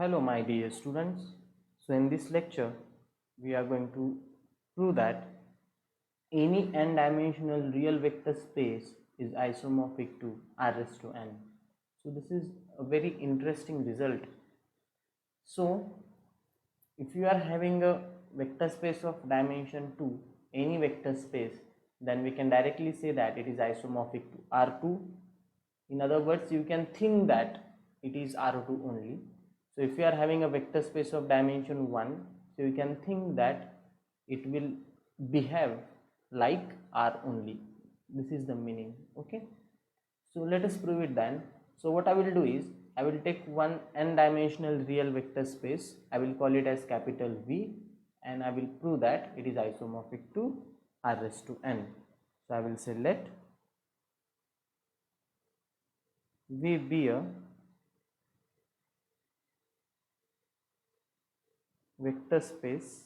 Hello my dear students. So in this lecture we are going to prove that any n-dimensional real vector space is isomorphic to r raised to n. So this is a very interesting result. So if you are having a vector space of dimension 2, any vector space, then we can directly say that it is isomorphic to R2. In other words, you can think that it is R2 only. So if you are having a vector space of dimension 1, so you can think that it will behave like R only. This is the meaning. Okay. So let us prove it then. So what I will do is, I will take one n-dimensional real vector space. I will call it as capital V, and I will prove that it is isomorphic to r raised to n. So I will say let V be a vector space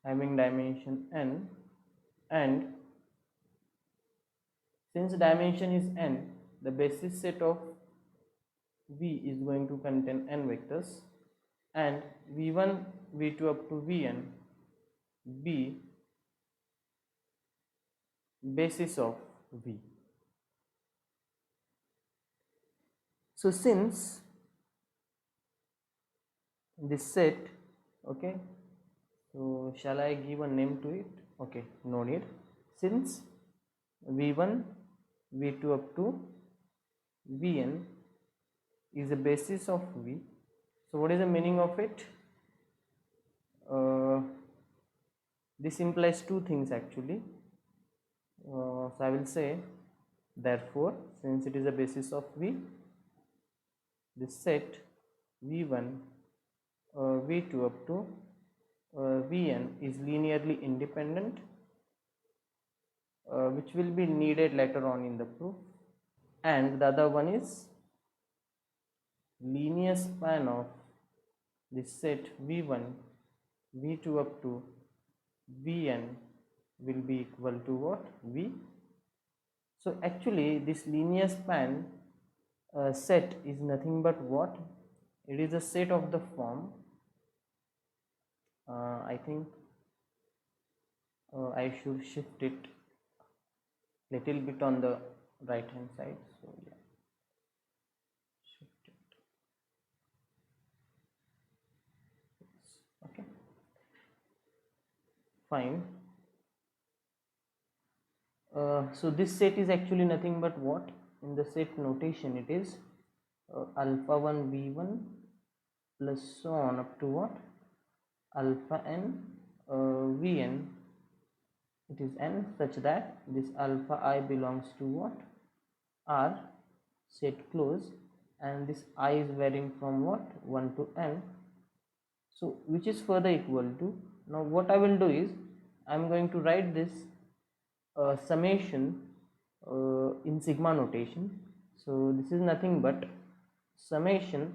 having dimension n, and since dimension is n, the basis set of V is going to contain n vectors, and v1 v2 up to vn be basis of V. So since this set, okay, so shall I give a name to it? Okay, no need. Since v1 v2 up to vn is a basis of V, so what is the meaning of it? This implies two things actually. So I will say, therefore, since it is a basis of V, this set v1 v2 up to vn is linearly independent, which will be needed later on in the proof. And the other one is linear span of this set v1 v2 up to vn will be equal to what? V. So actually this linear span set is nothing but what? It is a set of the form, I think I should shift it little bit on the right hand side. So yeah, shift it. Okay, fine. So this set is actually nothing but what? In the set notation it is alpha 1 v1 plus so on up to what? Alpha n vn, it is n such that this alpha I belongs to what? R, set close, and this I is varying from what? 1 to n, so which is further equal to, now what I will do is, I am going to write this summation in sigma notation. So this is nothing but summation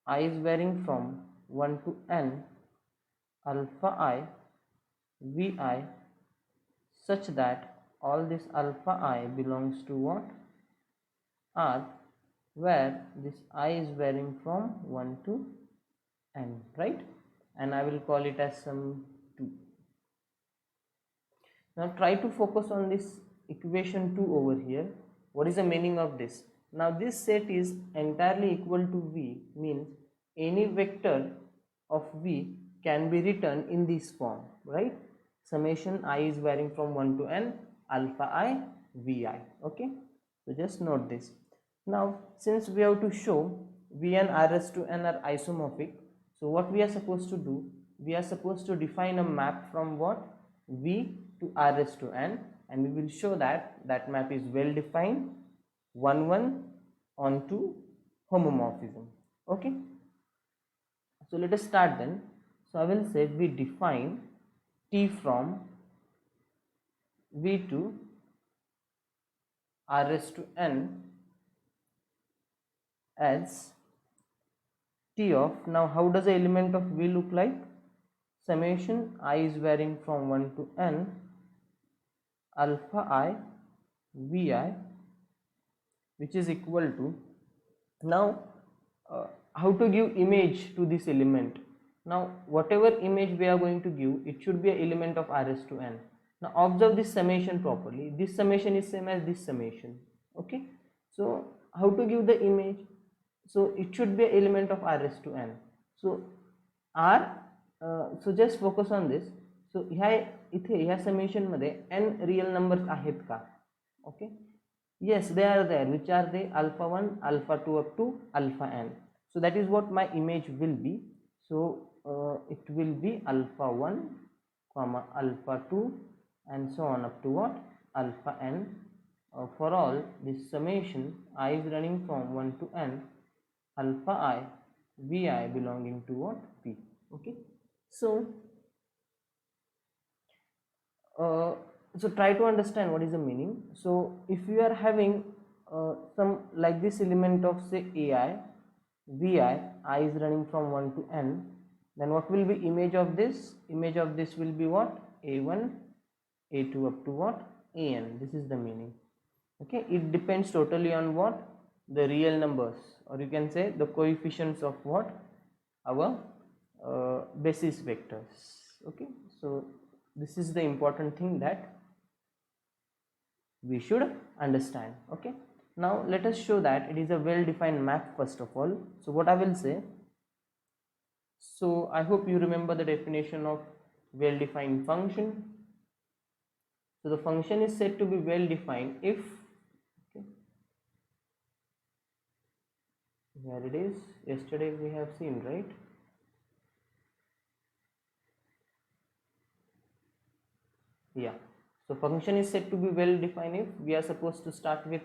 I is varying from 1 to n alpha I vi such that all this alpha I belongs to what? R, where this I is varying from 1 to n, right? And I will call it as sum 2. Now try to focus on this equation 2 over here. What is the meaning of this? Now this set is entirely equal to V, means any vector of V can be written in this form, right? Summation I is varying from 1 to n alpha I vi. Okay, so just note this. Now since we have to show V and r raised to n are isomorphic, so what we are supposed to do? We are supposed to define a map from what? V to r raised to n, and we will show that that map is well defined 1 1 onto homomorphism. Okay, so let us start then. So I will say we define T from V to r raised to n as T of, now how does the element of V look like? Summation I is varying from 1 to n alpha I vi, which is equal to, now how to give image to this element. Now whatever image we are going to give, it should be an element of r raised to n. Now observe this summation properly. This summation is same as this summation. Okay, so how to give the image? So it should be an element of r raised to n. So r, so just focus on this. So ह्या summation मध्ये n real numbers आहेत का? Okay, yes, they are there. Which are they? Alpha 1, alpha 2 up to alpha n. So that is what my image will be. So it will be alpha 1 comma alpha 2 and so on up to what? Alpha n. For all this summation I is running from 1 to n, alpha I vi belonging to what? P. Okay, so so try to understand what is the meaning. So if you are having some like this element of say ai, vi, I is running from 1 to n, then what will be image of this? Image of this will be what? a1, a2 up to what? an. This is the meaning. Okay, it depends totally on what? The real numbers, or you can say the coefficients of what? Our basis vectors. Okay, so this is the important thing that we should understand. Okay, now let us show that it is a well-defined map first of all. So what I will say, so I hope you remember the definition of well-defined function. So the function is said to be well-defined if, okay, here it is, yesterday we have seen, right? Yeah, so function is said to be well defined if we are supposed to start with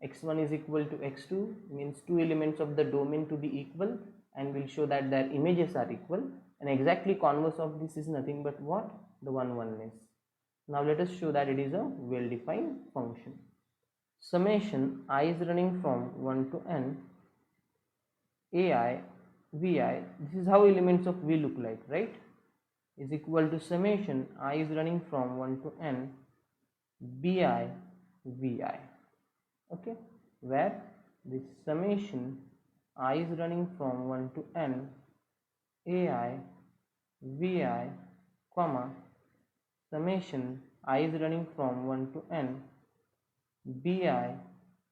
x1 is equal to x2, means two elements of the domain to be equal, and we'll show that their images are equal, and exactly converse of this is nothing but what? The oneness. Now let us show that it is a well defined function. Summation I is running from 1 to n, ai, vi, this is how elements of v look like, right? Is equal to summation I is running from 1 to n, bi, vi. Okay, where this summation I is running from 1 to n, ai, vi, comma, summation I is running from 1 to n, bi,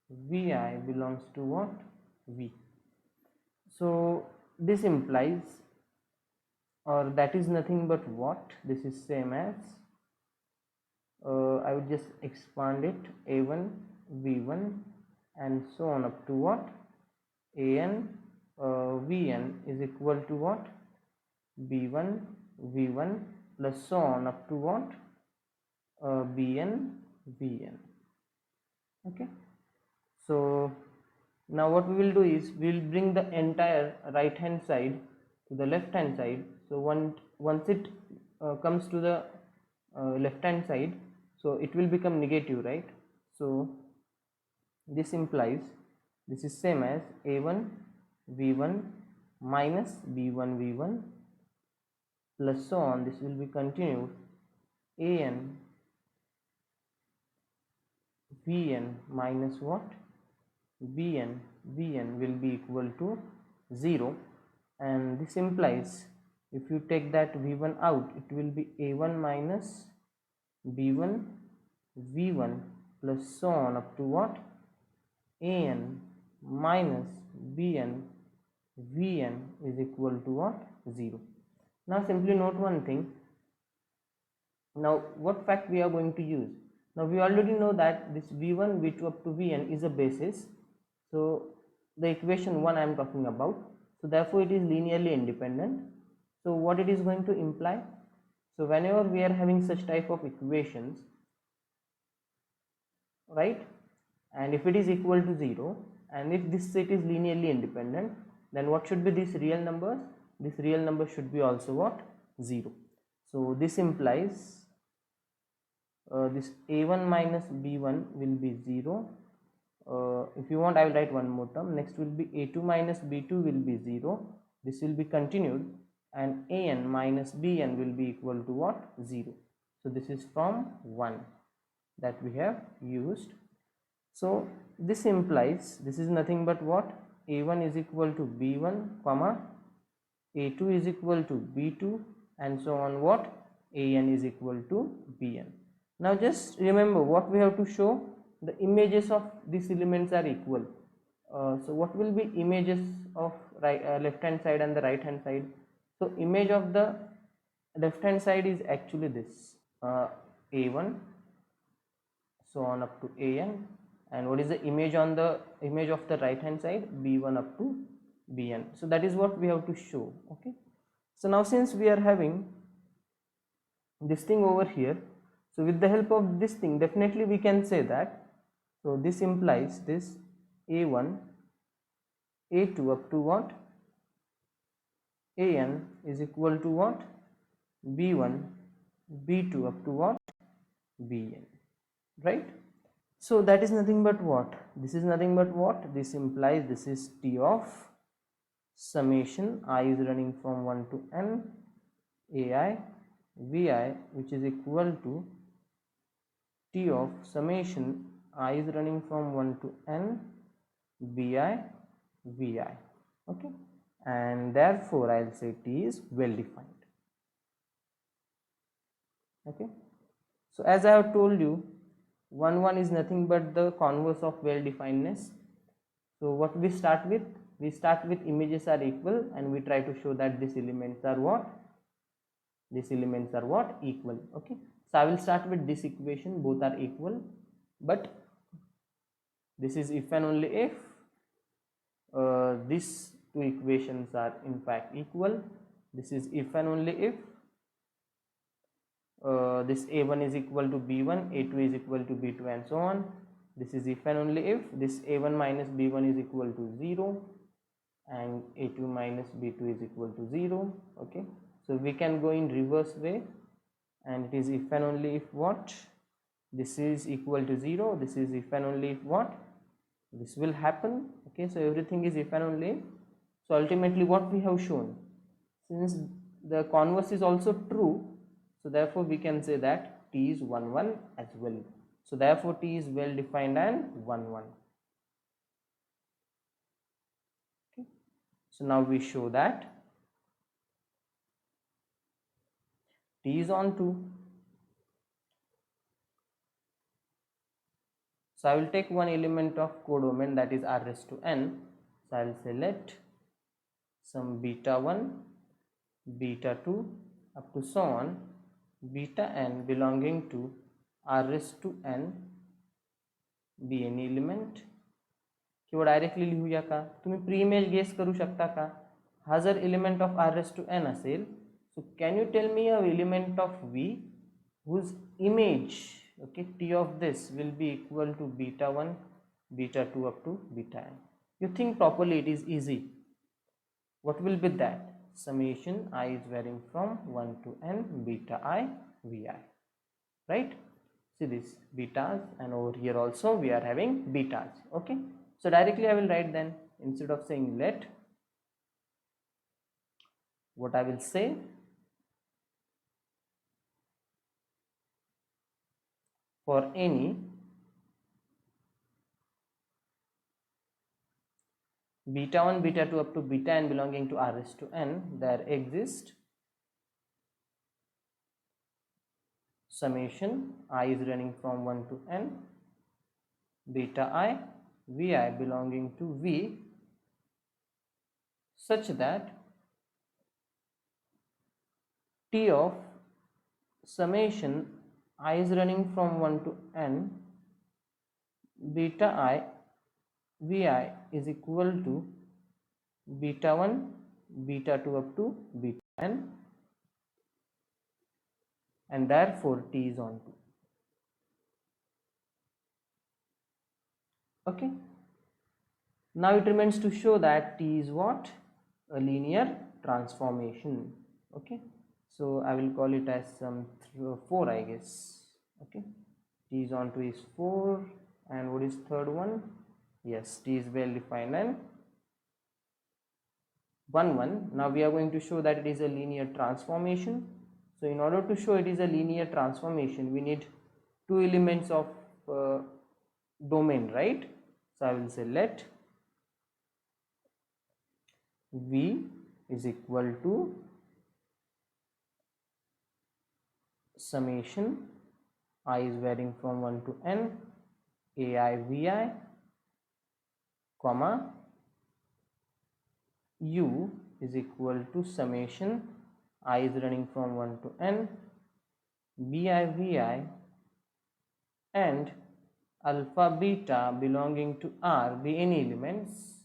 vi belongs to what? V. So this implies, or that is nothing but what? This is same as, I would just expand it, a1, v1 and so on up to what? an, vn is equal to what? b1, v1 plus so on up to what? bn, vn. Okay, so now what we will do is we will bring the entire right hand side to the left hand side. So once it comes to the left hand side, so it will become negative, right? So this implies this is same as a1 v1 minus b1 v1 plus so on, this will be continued, an vn minus what? bn vn will be equal to 0, and this implies if you take that v1 out, it will be a1 minus b1 v1 plus so on up to what? an minus bn vn is equal to what? 0. Now simply note one thing. Now what fact we are going to use? Now we already know that this v1 v2 up to vn is a basis, so the equation 1 I am talking about, so therefore it is linearly independent. So what it is going to imply? So whenever we are having such type of equations, right, and if it is equal to 0 and if this set is linearly independent, then what should be these real numbers? This real number should be also what? 0. So this implies this a1 minus b1 will be 0. If you want, I will write one more term. Next will be a2 minus b2 will be 0. This will be continued, and an minus bn will be equal to what? 0. So this is from 1 that we have used. So this implies this is nothing but what? a1 is equal to b1 comma a2 is equal to b2 and so on what an is equal to bn. Now just remember what we have to show, the images of these elements are equal. So what will be images of left hand side and the right hand side? So image of the left hand side is actually this a1 so on up to an, and what is the image on the image of the right hand side? b1 up to bn. So that is what we have to show. Okay, so now since we are having this thing over here, so with the help of this thing definitely we can say that, so this implies this a1 a2 up to what an is equal to what b1 b2 up to what bn, right? So that is nothing but what, this is nothing but what, this implies this is T of summation I is running from 1 to n ai vi, which is equal to T of summation I is running from 1 to n bi vi. Okay, and therefore I'll say T is well defined. Okay, so as I have told you, 1 is nothing but the converse of well definedness. So what we start with? We start with images are equal and we try to show that these elements are what? These elements are what? Equal. Okay, so I will start with this equation, both are equal, but this is if and only if these two equations are in fact equal. This is if and only if this a1 is equal to b1, a2 is equal to b2 and so on. This is if and only if this a1 minus b1 is equal to 0 and a2 minus b2 is equal to 0. Okay, so we can go in reverse way, and it is if and only if what, this is equal to 0, this is if and only if what, this will happen. Okay, so everything is if and only if. So ultimately what we have shown, since the converse is also true, so therefore we can say that T is 1 as well. So therefore T is well defined and 1. Okay, so now we show that T is on 2. So I will take one element of codomain, that is r raised to n. So I will say let some beta 1, beta 2 up to so on beta n belonging to r raised to n be any element. किंवा directly लिहूया का? तुम्ही pre image guess करू शकता का? हा जर element of r raised to n असेल, so can you tell me a element of v whose image, okay, T of this will be equal to beta 1, beta 2 up to beta n? You think properly, it is easy. What will be that? Summation I is varying from 1 to n beta I vi, right? See this betas, and over here also we are having betas. Okay, so directly I will write then, instead of saying let, what I will say, for any beta 1, beta 2 up to beta n belonging to r raised to n, there exists summation I is running from 1 to n beta I vi belonging to v, such that T of summation I is running from 1 to n beta I vi is equal to beta 1, beta 2 up to beta n, and therefore T is on 2. Okay, now it remains to show that T is what? A linear transformation. Okay, so I will call it as some 4, I guess. Okay, T is on 2 is 4, and what is third one? Yes, T is well defined and 1. Now we are going to show that it is a linear transformation. So in order to show it is a linear transformation, we need two elements of domain, right? So I will say let V is equal to summation I is varying from 1 to n ai vi, comma u is equal to summation I is running from 1 to n bi vi and alpha beta belonging to R be any elements.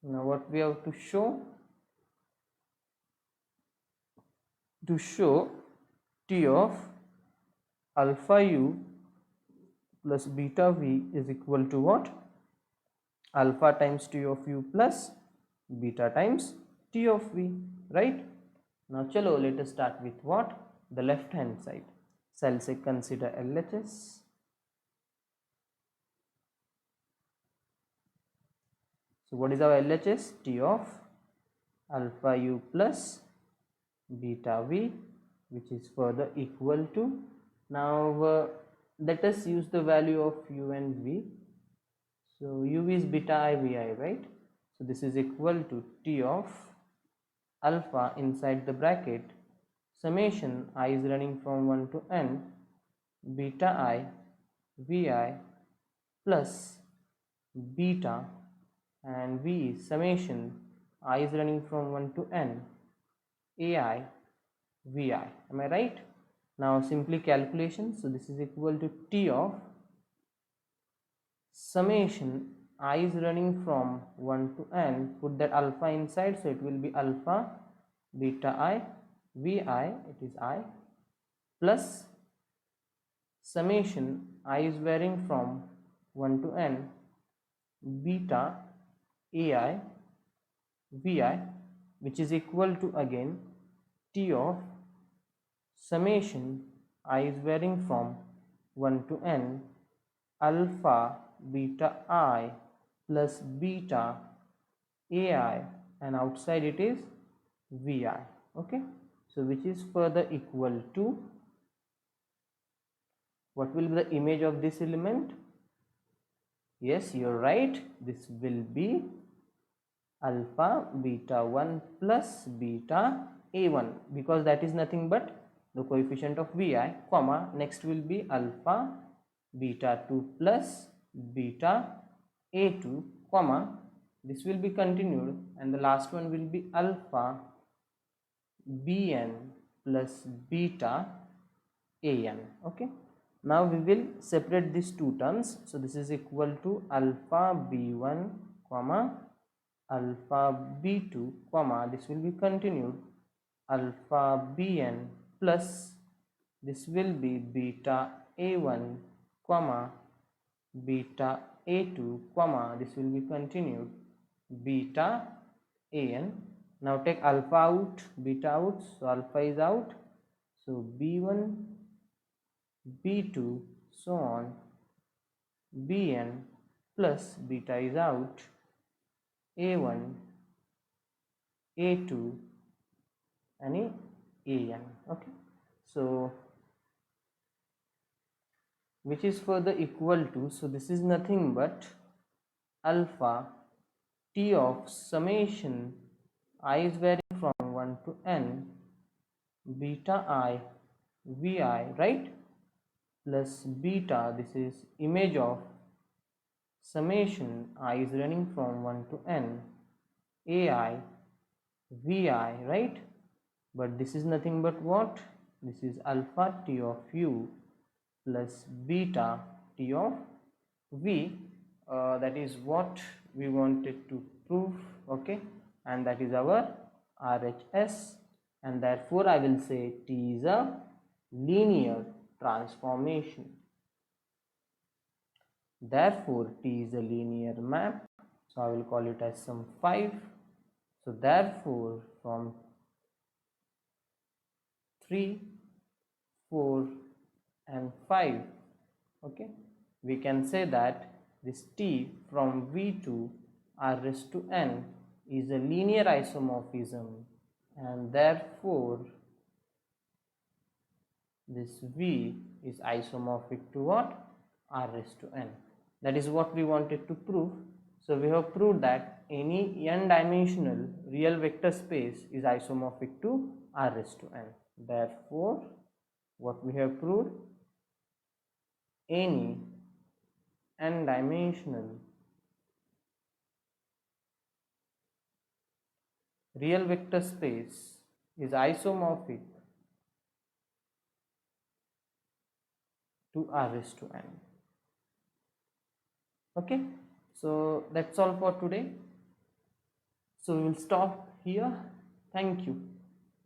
Now what we have to show? To show T of alpha u plus beta v is equal to what? Alpha times T of u plus beta times T of v, right? Now chalo, let us start with what? The left hand side. So I'll say consider LHS. So what is our LHS? T of alpha u plus beta v, which is further equal to, now let us use the value of u and v. So u is beta I vi, right? So this is equal to T of alpha inside the bracket summation I is running from 1 to n beta I vi plus beta, and v is summation I is running from 1 to n ai vi. Am I right? Now simply calculation. So this is equal to T of summation I is running from 1 to n, put that alpha inside, so it will be alpha beta I vi, it is I, plus summation I is varying from 1 to n beta ai vi, which is equal to again T of summation I is varying from 1 to n alpha beta I plus beta ai, and outside it is vi. Okay, so which is further equal to, what will be the image of this element? Yes, you're right, this will be alpha beta 1 plus beta a1, because that is nothing but the coefficient of vi, comma next will be alpha beta 2 plus beta a2, comma this will be continued, and the last one will be alpha bn plus beta an. Okay, now we will separate these two terms. So this is equal to alpha b1 comma alpha b2 comma this will be continued alpha bn plus this will be beta a1 comma beta a2 comma this will be continued beta an. Now take alpha out, beta out, so alpha is out, so b1 b2 so on bn plus beta is out, a1 a2 and an. Okay, so which is further equal to, so this is nothing but alpha T of summation I is varying from 1 to n beta I vi, right, plus beta, this is image of summation I is running from 1 to n ai vi, right, but this is nothing but what? This is alpha T of u plus beta T of v, that is what we wanted to prove. Okay, and that is our RHS, and therefore I will say T is a linear transformation. Therefore T is a linear map, so I will call it as sum 5. So therefore from 3, 4 and 5, okay, we can say that this T from V to R raised to n is a linear isomorphism, and therefore this V is isomorphic to what? R raised to n. That is what we wanted to prove. So we have proved that any n-dimensional real vector space is isomorphic to R raised to n. Therefore, what we have proved, any n-dimensional real vector space is isomorphic to R raised to n. Okay, so that's all for today. So we will stop here. Thank you.